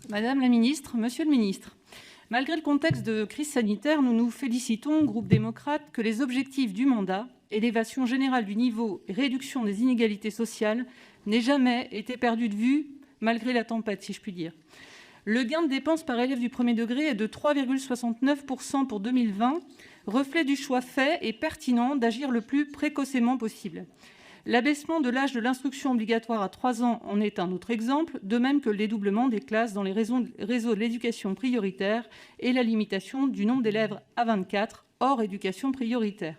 Madame la ministre, monsieur le ministre, malgré le contexte de crise sanitaire, nous nous félicitons, groupe démocrate, que les objectifs du mandat, élévation générale du niveau et réduction des inégalités sociales, n'aient jamais été perdus de vue, malgré la tempête, si je puis dire. Le gain de dépenses par élève du premier degré est de 3,69% pour 2020, reflet du choix fait et pertinent d'agir le plus précocement possible. L'abaissement de l'âge de l'instruction obligatoire à 3 ans en est un autre exemple, de même que le dédoublement des classes dans les réseaux de l'éducation prioritaire et la limitation du nombre d'élèves à 24, hors éducation prioritaire.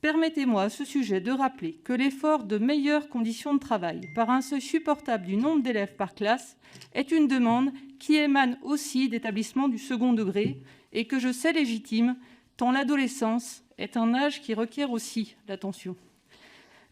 Permettez-moi à ce sujet de rappeler que l'effort de meilleures conditions de travail par un seuil supportable du nombre d'élèves par classe est une demande qui émane aussi d'établissements du second degré et que je sais légitime, tant l'adolescence est un âge qui requiert aussi l'attention.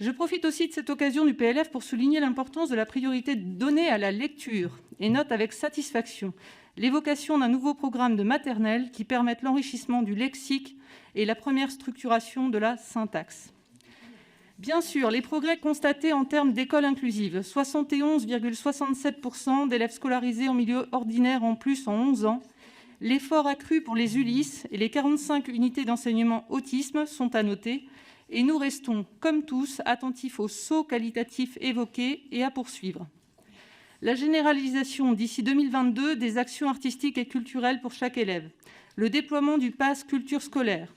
Je profite aussi de cette occasion du PLF pour souligner l'importance de la priorité donnée à la lecture et note avec satisfaction l'évocation d'un nouveau programme de maternelle qui permette l'enrichissement du lexique et la première structuration de la syntaxe. Bien sûr, les progrès constatés en termes d'école inclusive, 71,67% d'élèves scolarisés en milieu ordinaire en plus en 11 ans, l'effort accru pour les ULIS et les 45 unités d'enseignement autisme sont à noter, et nous restons, comme tous, attentifs aux sauts qualitatifs évoqués et à poursuivre. La généralisation d'ici 2022 des actions artistiques et culturelles pour chaque élève, le déploiement du pass culture scolaire,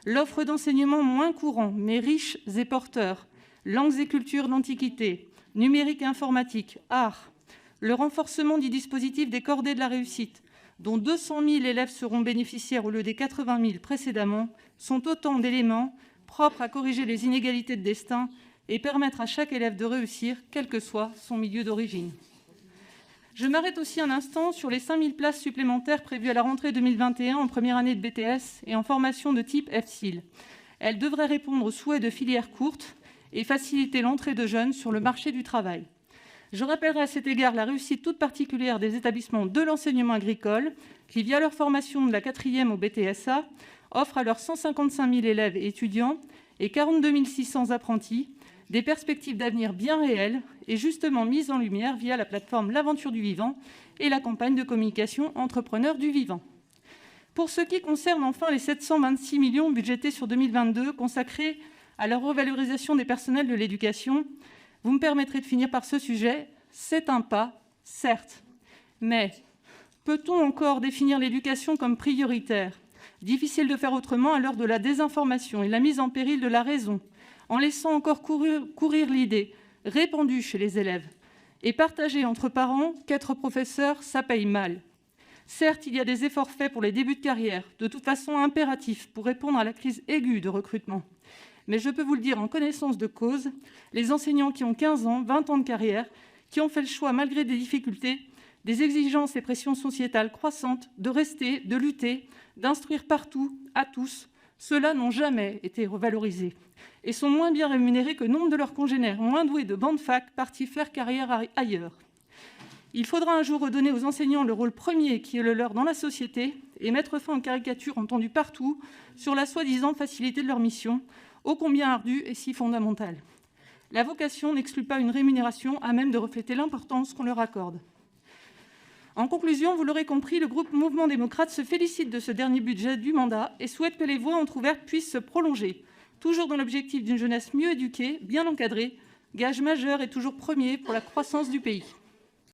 l'offre d'enseignement moins courant mais riche et porteur, langues et cultures d'antiquité, numérique et informatique, art, le renforcement du dispositif des cordées de la réussite, dont 200 000 élèves seront bénéficiaires au lieu des 80 000 précédemment, sont autant d'éléments propres à corriger les inégalités de destin et permettre à chaque élève de réussir, quel que soit son milieu d'origine. Je m'arrête aussi un instant sur les 5 000 places supplémentaires prévues à la rentrée 2021 en première année de BTS et en formation de type FSIL. Elles devraient répondre aux souhaits de filières courtes et faciliter l'entrée de jeunes sur le marché du travail. Je rappellerai à cet égard la réussite toute particulière des établissements de l'enseignement agricole qui, via leur formation de la 4e au BTSA, offrent à leurs 155 000 élèves et étudiants et 42 600 apprentis des perspectives d'avenir bien réelles et justement mises en lumière via la plateforme L'Aventure du Vivant et la campagne de communication Entrepreneurs du Vivant. Pour ce qui concerne enfin les 726 millions budgétés sur 2022 consacrés à la revalorisation des personnels de l'éducation, vous me permettrez de finir par ce sujet. C'est un pas, certes, mais peut-on encore définir l'éducation comme prioritaire ? Difficile de faire autrement à l'heure de la désinformation et la mise en péril de la raison, en laissant encore courir l'idée, répandue chez les élèves, et partagée entre parents qu'être professeur, ça paye mal. Certes, il y a des efforts faits pour les débuts de carrière, de toute façon impératifs pour répondre à la crise aiguë de recrutement. Mais je peux vous le dire en connaissance de cause, les enseignants qui ont 15 ans, 20 ans de carrière, qui ont fait le choix, malgré des difficultés, des exigences et pressions sociétales croissantes, de rester, de lutter, d'instruire partout, à tous, ceux-là n'ont jamais été revalorisés et sont moins bien rémunérés que nombre de leurs congénères moins doués de banc de fac partis faire carrière ailleurs. Il faudra un jour redonner aux enseignants le rôle premier qui est le leur dans la société et mettre fin aux caricatures entendues partout sur la soi-disant facilité de leur mission, ô combien ardue et si fondamentale. La vocation n'exclut pas une rémunération à même de refléter l'importance qu'on leur accorde. En conclusion, vous l'aurez compris, le groupe Mouvement démocrate se félicite de ce dernier budget du mandat et souhaite que les voies entrouvertes puissent se prolonger, toujours dans l'objectif d'une jeunesse mieux éduquée, bien encadrée, gage majeur et toujours premier pour la croissance du pays.